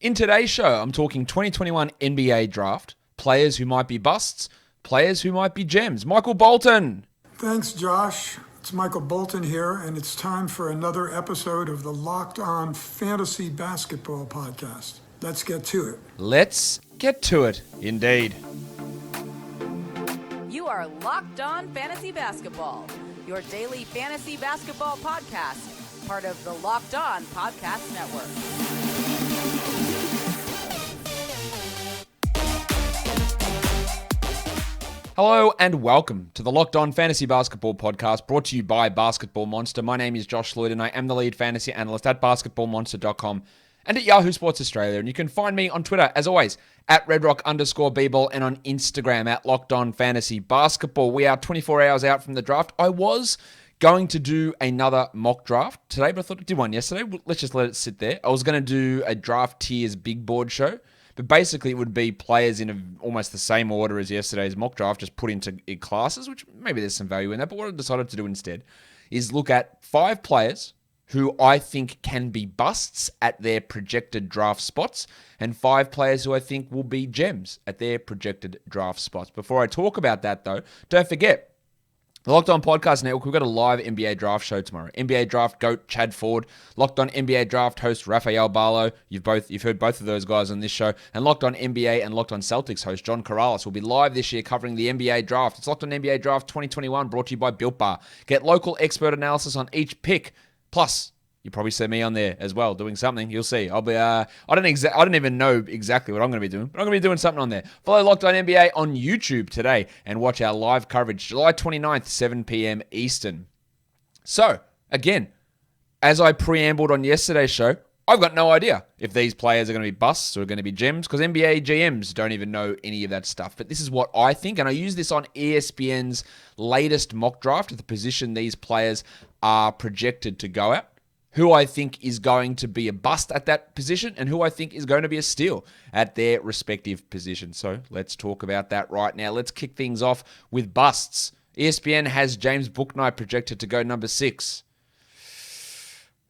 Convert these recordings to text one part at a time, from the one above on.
In today's show, I'm talking 2021 NBA draft, players who might be busts, players who might be gems. Michael Bolton. Thanks, Josh. It's Michael Bolton here, and it's time for another episode of the Locked On Fantasy Basketball Podcast. Let's get to it. Let's get to it, indeed. You are Locked On Fantasy Basketball, your daily fantasy basketball podcast, part of the Locked On Podcast Network. Hello and welcome to the Locked On Fantasy Basketball Podcast, brought to you by Basketball Monster. My name is Josh Lloyd and I am the lead fantasy analyst at basketballmonster.com and at Yahoo Sports Australia. And you can find me on Twitter, as always, at redrock_bball and on Instagram at Locked On Fantasy Basketball. We are 24 hours out from the draft. I was going to do another mock draft today, but I thought I did one yesterday. Let's just let it sit there. I was going to do a draft tiers big board show. But basically, it would be players in almost the same order as yesterday's mock draft, just put into classes, which maybe there's some value in that. But what I decided to do instead is look at 5 players who I think can be busts at their projected draft spots, and 5 players who I think will be gems at their projected draft spots. Before I talk about that, though, don't forget, the Locked On Podcast Network, we've got a live NBA draft show tomorrow. NBA draft GOAT Chad Ford, Locked On NBA draft host Rafael Barlow. You've heard both of those guys on this show. And Locked On NBA and Locked On Celtics host John Corrales will be live this year covering the NBA draft. It's Locked On NBA Draft 2021, brought to you by Built Bar. Get local expert analysis on each pick. Plus, you probably see me on there as well doing something. You'll see. I'll be. I don't even know exactly what I'm going to be doing, but I'm going to be doing something on there. Follow Locked On NBA on YouTube today and watch our live coverage July 29th, 7 p.m. Eastern. So again, as I preambled on yesterday's show, I've got no idea if these players are going to be busts or going to be gems because NBA GMs don't even know any of that stuff. But this is what I think, and I use this on ESPN's latest mock draft at the position these players are projected to go at. Who I think is going to be a bust at that position and who I think is going to be a steal at their respective positions. So let's talk about that right now. Let's kick things off with busts. ESPN has James Bouknight projected to go number 6.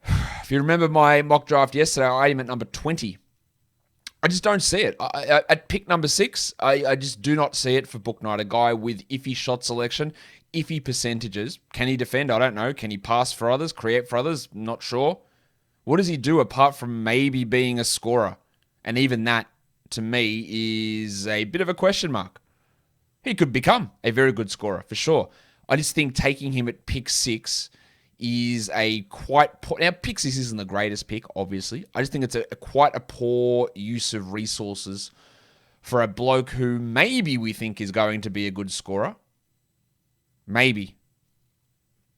If you remember my mock draft yesterday, I had him at number 20. I just don't see it. At pick number 6, I just do not see it for Bouknight, a guy with iffy shot selection, iffy percentages. Can he defend? I don't know. Can he pass for others, create for others? Not sure. What does he do apart from maybe being a scorer? And even that, to me, is a bit of a question mark. He could become a very good scorer, for sure. I just think taking him at pick 6 is a quite poor... Now, pick 6 isn't the greatest pick, obviously. I just think it's quite a poor use of resources for a bloke who maybe we think is going to be a good scorer. Maybe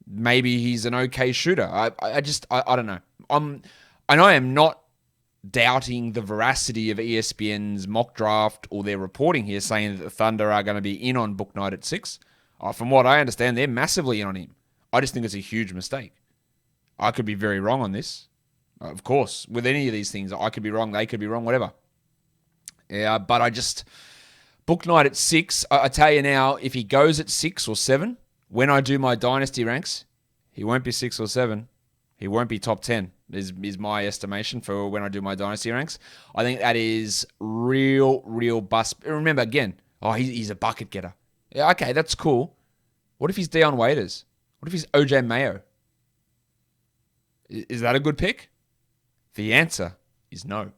he's an okay shooter. I don't know. I am not doubting the veracity of ESPN's mock draft or their reporting here saying that the Thunder are going to be in on Bouknight at 6. From what I understand, they're massively in on him. I just think it's a huge mistake. I could be very wrong on this. Of course, with any of these things, I could be wrong, they could be wrong, whatever. Yeah, but I just... Bouknight at 6, I tell you now, if he goes at 6 or 7, when I do my dynasty ranks, he won't be 6 or 7. He won't be top 10, is my estimation for when I do my dynasty ranks. I think that is real bust. Remember, again, he's a bucket getter. Yeah, okay, that's cool. What if he's Dion Waiters? What if he's OJ Mayo? Is that a good pick? The answer is no.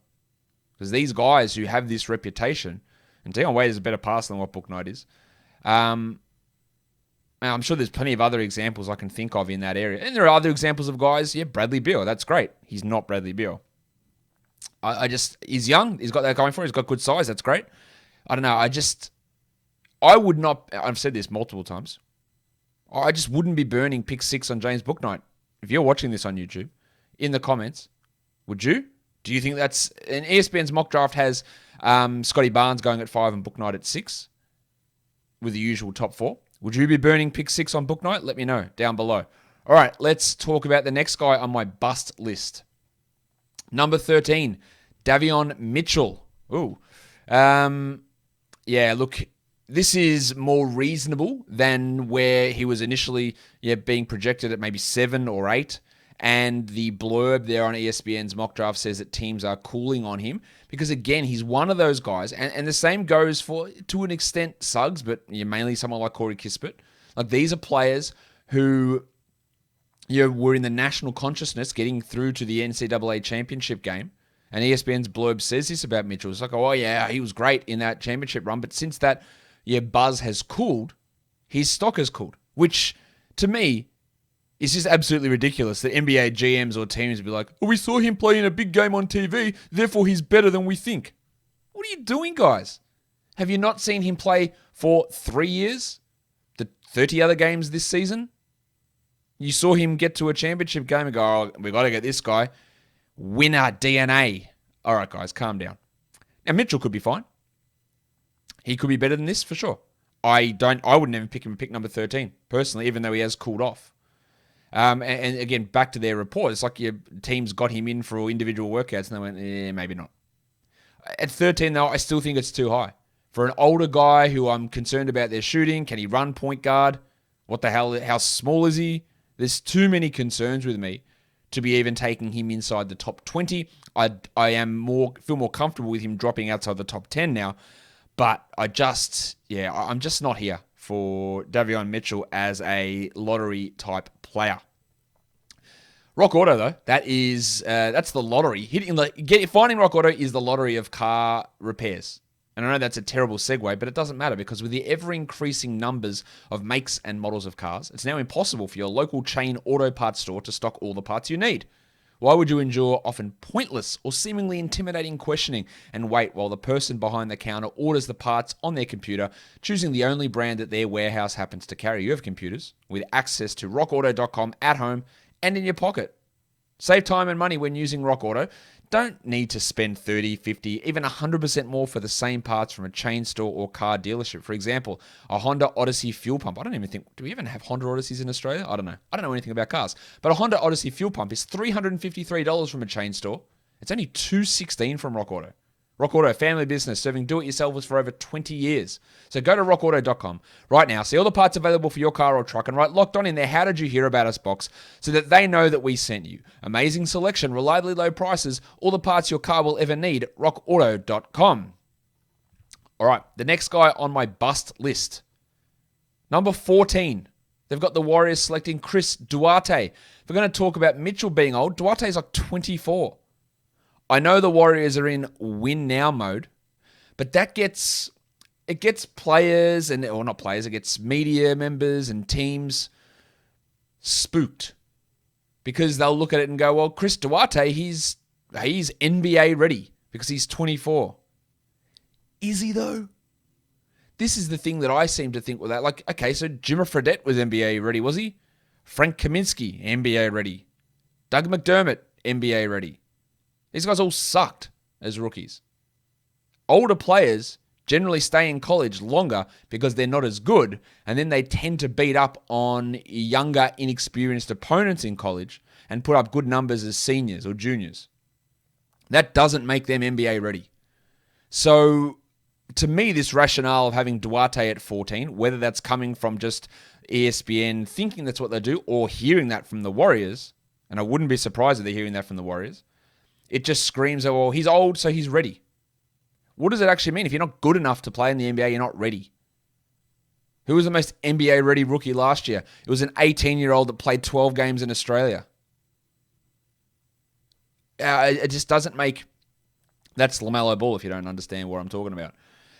Because these guys who have this reputation... And Dion Waiters is a better passer than what Bouknight is. I'm sure there's plenty of other examples I can think of in that area. And there are other examples of guys, Bradley Beal. That's great. He's not Bradley Beal. He's young. He's got that going for him. He's got good size. That's great. I don't know. I would not, I've said this multiple times. I just wouldn't be burning pick 6 on James Bouknight. If you're watching this on YouTube, in the comments, would you? Do you think that's... And ESPN's mock draft has Scotty Barnes going at 5 and Bouknight at 6 with the usual top 4. Would you be burning pick 6 on Bouknight? Let me know down below. All right, let's talk about the next guy on my bust list. Number 13, Davion Mitchell. Ooh. Look, this is more reasonable than where he was initially being projected at maybe 7 or 8. And the blurb there on ESPN's mock draft says that teams are cooling on him because, again, he's one of those guys. And the same goes for, to an extent, Suggs, but mainly someone like Corey Kispert. Like, these are players who were in the national consciousness getting through to the NCAA championship game. And ESPN's blurb says this about Mitchell. It's like, oh, yeah, he was great in that championship run. But since that buzz has cooled, his stock has cooled, which, to me, is just absolutely ridiculous that NBA GMs or teams would be like, oh, we saw him play in a big game on TV, therefore he's better than we think. What are you doing, guys? Have you not seen him play for 3 years? The 30 other games this season? You saw him get to a championship game and go, oh, we got to get this guy. Winner DNA. All right, guys, calm down. Now, Mitchell could be fine. He could be better than this for sure. I wouldn't even pick him pick number 13, personally, even though he has cooled off. And again, back to their report, it's like your teams got him in for individual workouts and they went, maybe not. At 13, though, I still think it's too high. For an older guy who I'm concerned about their shooting, can he run point guard? What the hell, how small is he? There's too many concerns with me to be even taking him inside the top 20. I feel more comfortable with him dropping outside the top 10 now. But I'm just not here for Davion Mitchell as a lottery-type player. Rock Auto, though, that's the lottery. Finding Rock Auto is the lottery of car repairs. And I know that's a terrible segue, but it doesn't matter because with the ever-increasing numbers of makes and models of cars, it's now impossible for your local chain auto parts store to stock all the parts you need. Why would you endure often pointless or seemingly intimidating questioning and wait while the person behind the counter orders the parts on their computer, choosing the only brand that their warehouse happens to carry? You have computers with access to rockauto.com at home and in your pocket. Save time and money when using Rock Auto. Don't need to spend 30, 50, even 100% more for the same parts from a chain store or car dealership. For example, a Honda Odyssey fuel pump. I don't even think, do we even have Honda Odysseys in Australia? I don't know. I don't know anything about cars. But a Honda Odyssey fuel pump is $353 from a chain store. It's only $216 from Rock Auto. Rock Auto, family business, serving do-it-yourselfers for over 20 years. So go to rockauto.com right now, see all the parts available for your car or truck, and write Locked On in their How Did You Hear About Us box so that they know that we sent you. Amazing selection, reliably low prices, all the parts your car will ever need, rockauto.com. All right, the next guy on my bust list. Number 14. They've got the Warriors selecting Chris Duarte. If we're going to talk about Mitchell being old, Duarte's like 24. I know the Warriors are in win now mode, but it gets players it gets media members and teams spooked because they'll look at it and go, well, Chris Duarte, he's NBA ready because he's 24. Is he though? This is the thing that I seem to think with that. Like, okay, so Jimmer Fredette was NBA ready, was he? Frank Kaminsky, NBA ready. Doug McDermott, NBA ready. These guys all sucked as rookies. Older players generally stay in college longer because they're not as good, and then they tend to beat up on younger, inexperienced opponents in college and put up good numbers as seniors or juniors. That doesn't make them NBA ready. So, to me, this rationale of having Duarte at 14, whether that's coming from just ESPN thinking that's what they do or hearing that from the Warriors, and I wouldn't be surprised if they're hearing that from the Warriors, it just screams, oh, well, he's old, so he's ready. What does it actually mean? If you're not good enough to play in the NBA, you're not ready. Who was the most NBA-ready rookie last year? It was an 18-year-old that played 12 games in Australia. It just doesn't make... That's LaMelo Ball, if you don't understand what I'm talking about.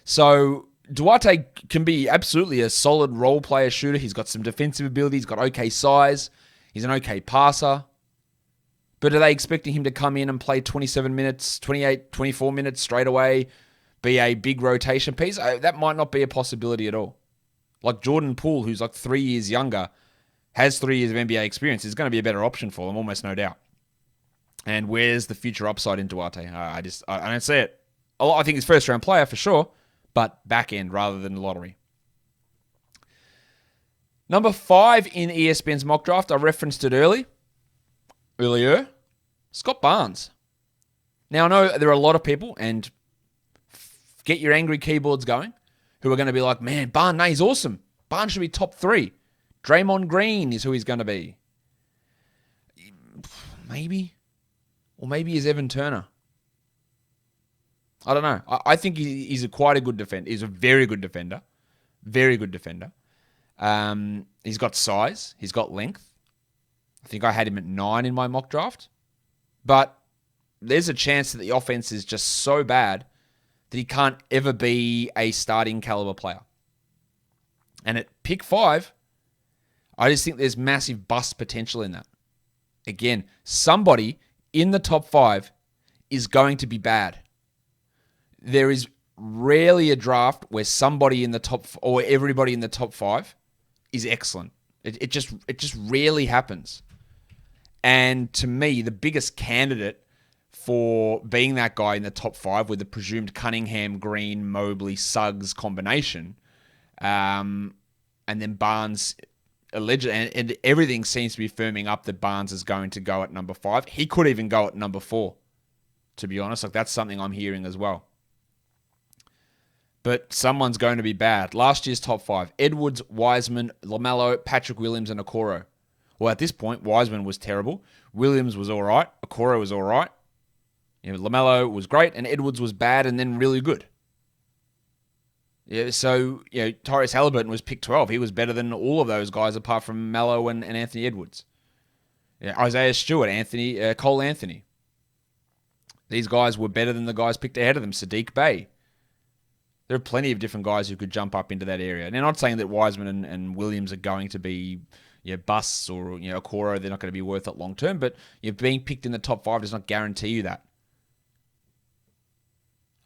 So Duarte can be absolutely a solid role player shooter. He's got some defensive ability. He's got okay size. He's an okay passer. But are they expecting him to come in and play 27 minutes, 28, 24 minutes straight away, be a big rotation piece? That might not be a possibility at all. Like Jordan Poole, who's like 3 years younger, has 3 years of NBA experience, is going to be a better option for them, almost no doubt. And where's the future upside in Duarte? I don't see it. I think he's first-round player for sure, but back end rather than lottery. Number 5 in ESPN's mock draft, I referenced it earlier, Scott Barnes. Now, I know there are a lot of people, and get your angry keyboards going, who are going to be like, man, Barnes, he's awesome. Barnes should be top 3. Draymond Green is who he's going to be. Maybe. Or maybe he's Evan Turner. I don't know. I think he's quite a good defender. He's a very good defender. Very good defender. He's got size. He's got length. I think I had him at 9 in my mock draft. But there's a chance that the offense is just so bad that he can't ever be a starting caliber player. And at pick 5, I just think there's massive bust potential in that. Again, somebody in the top 5 is going to be bad. There is rarely a draft where somebody in the top, or everybody in the top 5 is excellent. It just rarely happens. And to me, the biggest candidate for being that guy in the top 5 with the presumed Cunningham, Green, Mobley, Suggs combination, and then Barnes, and everything seems to be firming up that Barnes is going to go at number 5. He could even go at number 4, to be honest. Like, that's something I'm hearing as well. But someone's going to be bad. Last year's top 5, Edwards, Wiseman, LaMelo, Patrick Williams, and Okoro. Well, at this point, Wiseman was terrible. Williams was all right. Okoro was all right. LaMelo was great, and Edwards was bad and then really good. Yeah, so, Tyrese Halliburton was picked 12. He was better than all of those guys apart from Melo and Anthony Edwards. Yeah, Isaiah Stewart, Cole Anthony. These guys were better than the guys picked ahead of them. Sadiq Bey. There are plenty of different guys who could jump up into that area. And they're not saying that Wiseman and Williams are going to be busts or Okoro. They're not going to be worth it long term. But being picked in the top 5 does not guarantee you that.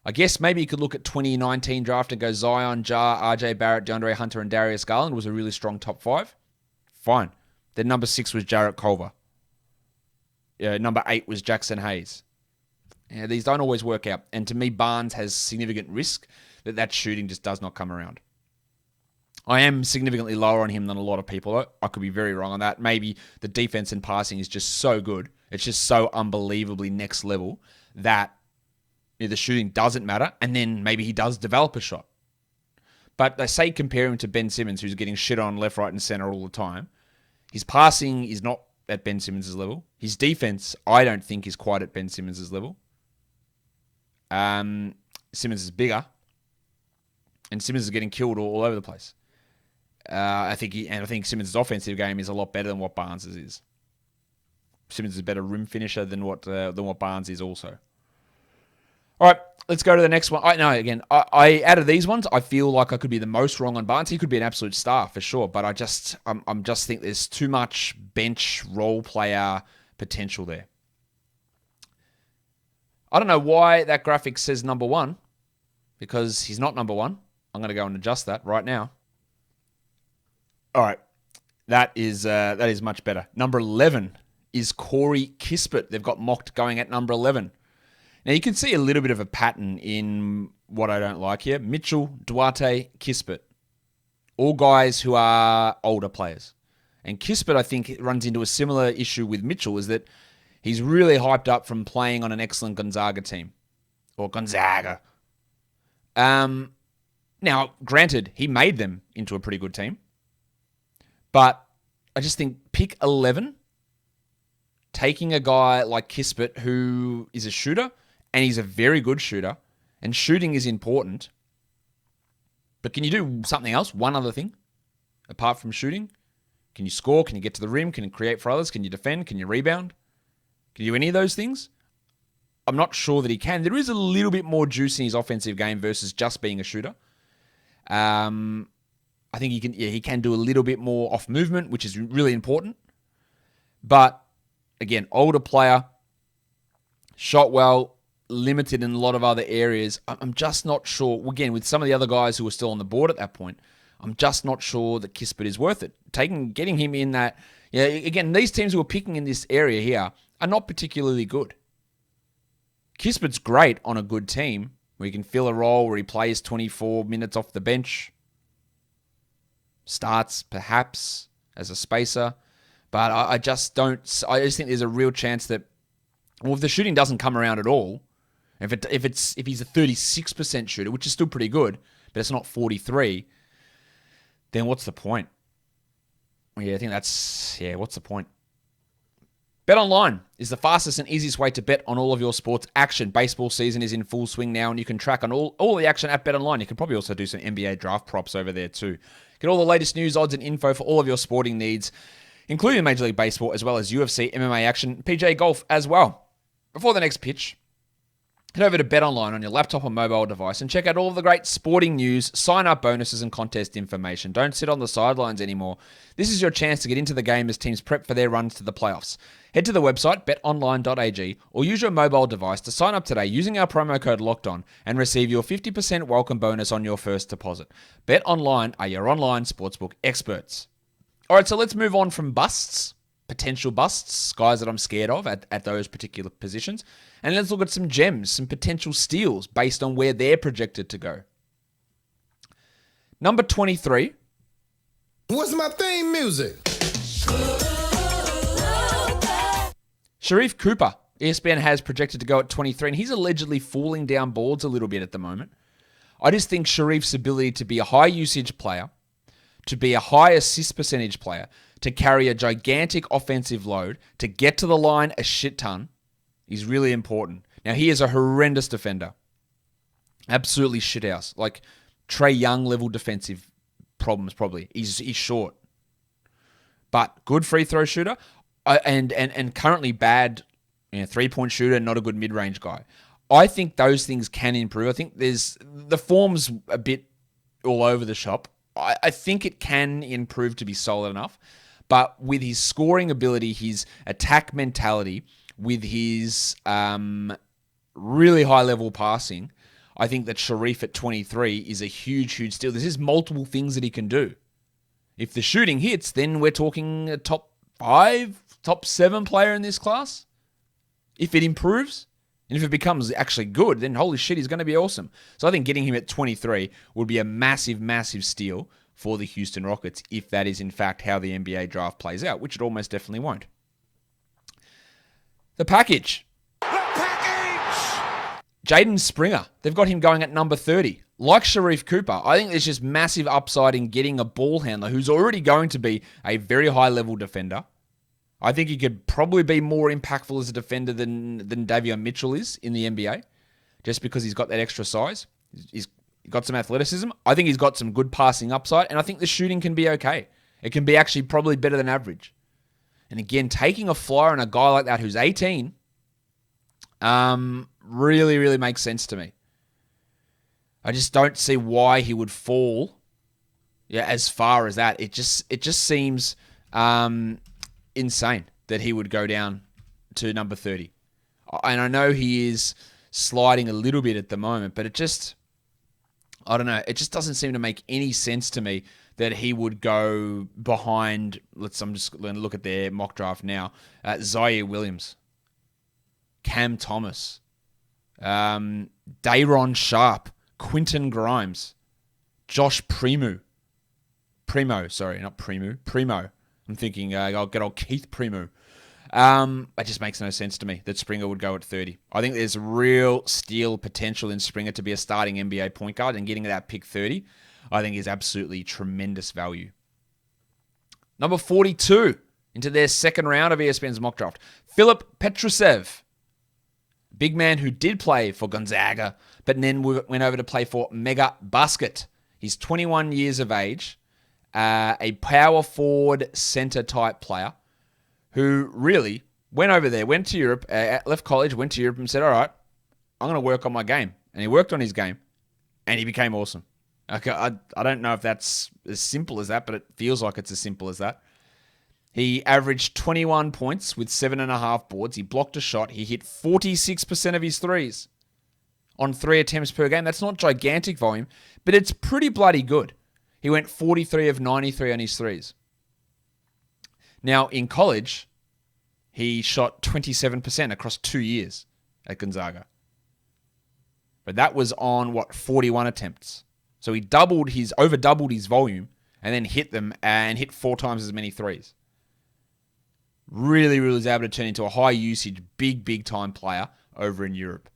I guess maybe you could look at 2019 draft and go Zion, Jar, RJ Barrett, DeAndre Hunter, and Darius Garland was a really strong top 5. Fine. Then number 6 was Jarrett Culver. Number 8 was Jackson Hayes. These don't always work out. And to me, Barnes has significant risk that shooting just does not come around. I am significantly lower on him than a lot of people. I could be very wrong on that. Maybe the defense and passing is just so good. It's just so unbelievably next level that the shooting doesn't matter. And then maybe he does develop a shot. But they say compare him to Ben Simmons, who's getting shit on left, right, and center all the time. His passing is not at Ben Simmons' level. His defense, I don't think, is quite at Ben Simmons' level. Simmons is bigger. And Simmons is getting killed all over the place. I think Simmons' offensive game is a lot better than what Barnes' is. Simmons is a better rim finisher than what Barnes is also. All right, let's go to the next one. I out of these ones, I feel like I could be the most wrong on Barnes. He could be an absolute star for sure, but I'm just think there's too much bench role player potential there. I don't know why that graphic says number 1, because he's not number 1. I'm going to go and adjust that right now. All right. That is much better. Number 11 is Corey Kispert. They've got mocked going at number 11. Now, you can see a little bit of a pattern in what I don't like here. Mitchell, Duarte, Kispert. All guys who are older players. And Kispert, I think, runs into a similar issue with Mitchell, is that he's really hyped up from playing on an excellent Gonzaga team. Or Gonzaga. Now, granted, he made them into a pretty good team. But I just think pick 11, taking a guy like Kispert, who is a shooter, and he's a very good shooter, and shooting is important. But can you do something else? One other thing, apart from shooting? Can you score? Can you get to the rim? Can you create for others? Can you defend? Can you rebound? Can you do any of those things? I'm not sure that he can. There is a little bit more juice in his offensive game versus just being a shooter. I think he can do a little bit more off movement, which is really important. But again, older player, shot well, limited in a lot of other areas. I'm just not sure. Again, with some of the other guys who are still on the board at that point, I'm just not sure that Kispert is worth it. Getting him in that. Again, these teams who are picking in this area here are not particularly good. Kispert's great on a good team where he can fill a role where he plays 24 minutes off the bench. Starts, perhaps, as a spacer. But I just think there's a real chance that, if the shooting doesn't come around at all, if he's a 36% shooter, which is still pretty good, but it's not 43%, then what's the point? I think what's the point? BetOnline is the fastest and easiest way to bet on all of your sports action. Baseball season is in full swing now, and you can track on all the action at BetOnline. You can probably also do some NBA draft props over there too. Get all the latest news, odds, and info for all of your sporting needs, including Major League Baseball, as well as UFC, MMA action, PGA Golf as well. Before the next pitch, head over to BetOnline on your laptop or mobile device and check out all of the great sporting news, sign-up bonuses, and contest information. Don't sit on the sidelines anymore. This is your chance to get into the game as teams prep for their runs to the playoffs. Head to the website, betonline.ag, or use your mobile device to sign up today using our promo code LOCKEDON and receive your 50% welcome bonus on your first deposit. BetOnline are your online sportsbook experts. All right, so let's move on from busts, potential busts, guys that I'm scared of at those particular positions. And let's look at some gems, some potential steals based on where they're projected to go. Number 23. What's my theme music? Sharif Cooper. ESPN has projected to go at 23, and he's allegedly falling down boards a little bit at the moment. I just think Sharif's ability to be a high usage player, to be a high assist percentage player, to carry a gigantic offensive load, to get to the line a shit ton, is really important. Now, he is a horrendous defender. Absolutely shithouse. Like Trae Young level defensive problems probably. He's short. But good free throw shooter and currently bad three-point shooter, not a good mid-range guy. I think those things can improve. I think the form's a bit all over the shop. I think it can improve to be solid enough. But with his scoring ability, his attack mentality, with his really high-level passing, I think that Sharif at 23 is a huge, huge steal. There's multiple things that he can do. If the shooting hits, then we're talking a top 5, top 7 player in this class. If it improves, and if it becomes actually good, then holy shit, he's going to be awesome. So I think getting him at 23 would be a massive, massive steal for the Houston Rockets if that is in fact how the NBA draft plays out, which it almost definitely won't. The package. Jaden Springer. They've got him going at number 30. Like Sharif Cooper, I think there's just massive upside in getting a ball handler who's already going to be a very high-level defender. I think he could probably be more impactful as a defender than Davion Mitchell is in the NBA, just because he's got that extra size. He's got some athleticism. I think he's got some good passing upside, and I think the shooting can be okay. It can be actually probably better than average. And again, taking a flyer on a guy like that who's 18 really, really makes sense to me. I just don't see why he would fall as far as that. It just seems insane that he would go down to number 30. And I know he is sliding a little bit at the moment, but I don't know. It just doesn't seem to make any sense to me that he would go behind, I'm just going to look at their mock draft now, Zaire Williams, Cam Thomas, Day'Ron Sharpe, Quentin Grimes, Josh Primo. I'm thinking I'll get old Keith Primo. It just makes no sense to me that Springer would go at 30. I think there's real steal potential in Springer to be a starting NBA point guard, and getting that pick 30, I think is absolutely tremendous value. Number 42 into their second round of ESPN's mock draft, Filip Petrescu. Big man who did play for Gonzaga, but then went over to play for Mega Basket. He's 21 years of age, a power forward center type player who really went over there, went to Europe, left college, went to Europe and said, all right, I'm going to work on my game. And he worked on his game, and he became awesome. Okay, I don't know if that's as simple as that, but it feels like it's as simple as that. He averaged 21 points with 7.5 boards. He blocked a shot. He hit 46% of his threes on 3 attempts per game. That's not gigantic volume, but it's pretty bloody good. He went 43 of 93 on his threes. Now, in college, he shot 27% across 2 years at Gonzaga. But that was on, 41 attempts. So he over doubled his volume and then hit them and hit 4 times as many threes. Really, really was able to turn into a high usage, big time player over in Europe.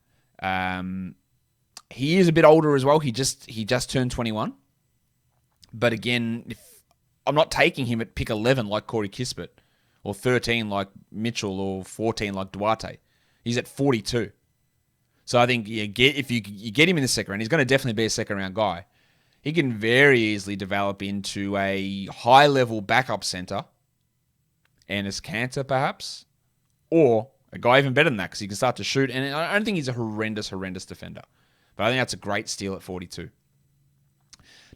He is a bit older as well. He just turned 21. But again, I'm not taking him at pick 11 like Corey Kispert or 13 like Mitchell, or 14 like Duarte. He's at 42. So I think if you get him in the second round, he's going to definitely be a second round guy. He can very easily develop into a high-level backup center, Enes Kanter perhaps, or a guy even better than that because he can start to shoot. And I don't think he's a horrendous defender. But I think that's a great steal at 42.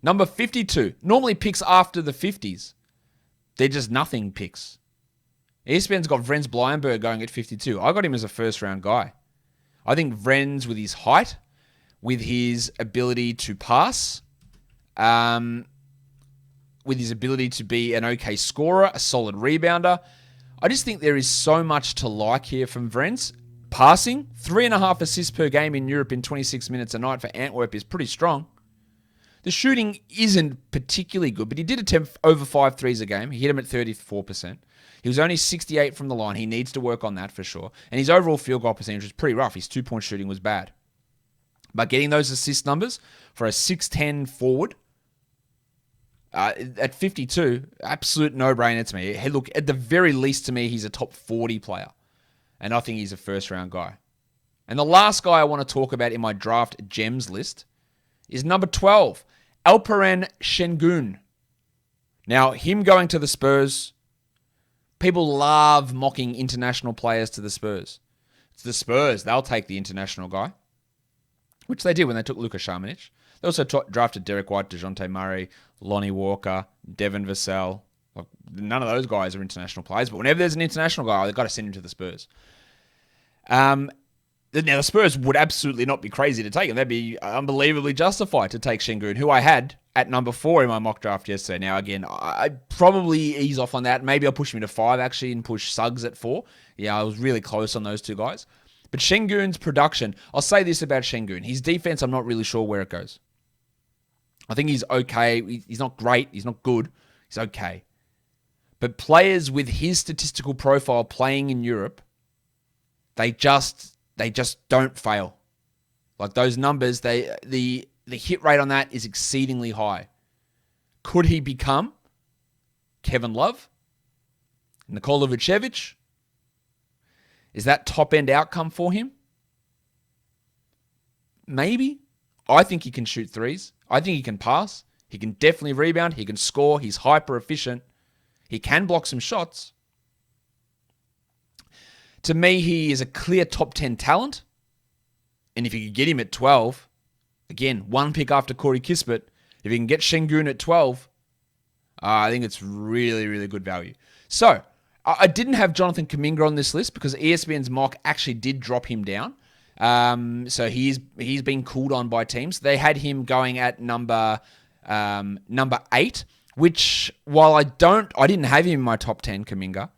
Number 52. Normally picks after the 50s. They're just nothing picks. ESPN's got Vrenz Blyenberg going at 52. I got him as a first-round guy. I think Vrenz, with his height, with his ability to pass, with his ability to be an okay scorer, a solid rebounder, I just think there is so much to like here from Vrenz. Passing, 3.5 assists per game in Europe in 26 minutes a night for Antwerp is pretty strong. The shooting isn't particularly good, but he did attempt over 5 threes a game. He hit them at 34%. He was only 68 from the line. He needs to work on that for sure. And his overall field goal percentage was pretty rough. His 2-point shooting was bad. But getting those assist numbers for a 6'10 forward at 52, absolute no-brainer to me. Hey, look, at the very least to me, he's a top 40 player. And I think he's a first-round guy. And the last guy I want to talk about in my draft gems list is number 12, Alperen Şengün. Now, him going to the Spurs, people love mocking international players to the Spurs. It's the Spurs. They'll take the international guy, which they did when they took Luka Šamanić. They also drafted Derek White, DeJounte Murray, Lonnie Walker, Devin Vassell. Like, none of those guys are international players, but whenever there's an international guy, they've got to send him to the Spurs. Now, the Spurs would absolutely not be crazy to take him. They'd be unbelievably justified to take Şengün, who I had at number 4 in my mock draft yesterday. Now, again, I probably ease off on that. Maybe I'll push him to 5, actually, and push Suggs at 4. Yeah, I was really close on those two guys. But Şengün's production, I'll say this about Şengün. His defense, I'm not really sure where it goes. I think he's okay. He's not great. He's not good. He's okay. But players with his statistical profile playing in Europe, they just don't fail. Like those numbers, the hit rate on that is exceedingly high. Could he become Kevin Love? Nikola Vucevic? Is that top-end outcome for him? Maybe. I think he can shoot threes. I think he can pass. He can definitely rebound. He can score. He's hyper-efficient. He can block some shots. To me, he is a clear top 10 talent. And if you could get him at 12, again, one pick after Corey Kispert, if you can get Şengün at 12, I think it's really, really good value. So, I didn't have Jonathan Kuminga on this list because ESPN's mock actually did drop him down. So he's been cooled on by teams. They had him going at number 8, which while I didn't have him in my top 10, Kuminga.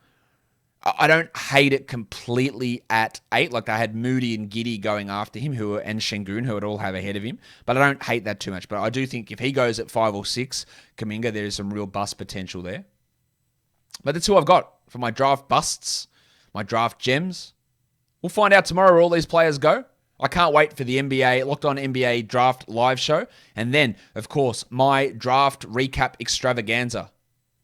I don't hate it completely at 8. Like, they had Moody and Giddey going after him, and Şengün, who would all have ahead of him. But I don't hate that too much. But I do think if he goes at 5 or 6, Kuminga, there is some real bust potential there. But that's who I've got for my draft busts, my draft gems. We'll find out tomorrow where all these players go. I can't wait for the NBA, Locked On NBA Draft live show. And then, of course, my draft recap extravaganza,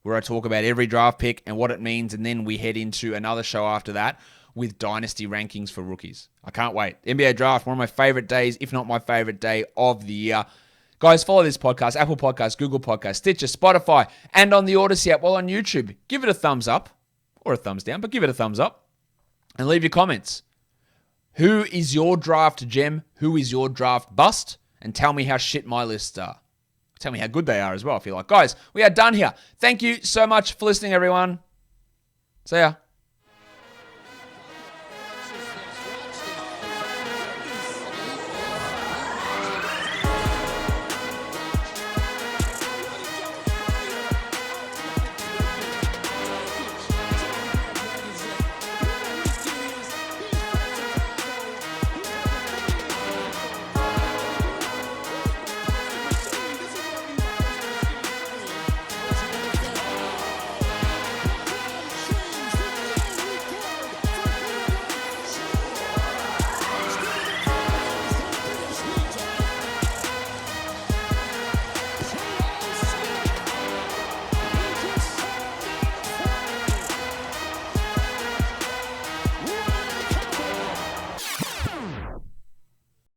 where I talk about every draft pick and what it means. And then we head into another show after that with dynasty rankings for rookies. I can't wait. NBA Draft, one of my favorite days, if not my favorite day of the year. Guys, follow this podcast, Apple Podcasts, Google Podcasts, Stitcher, Spotify, and on the Odyssey app while on YouTube. Give it a thumbs up, or a thumbs down, but give it a thumbs up. And leave your comments. Who is your draft gem? Who is your draft bust? And tell me how shit my lists are. Tell me how good they are as well, I feel like. Guys, we are done here. Thank you so much for listening, everyone. See ya.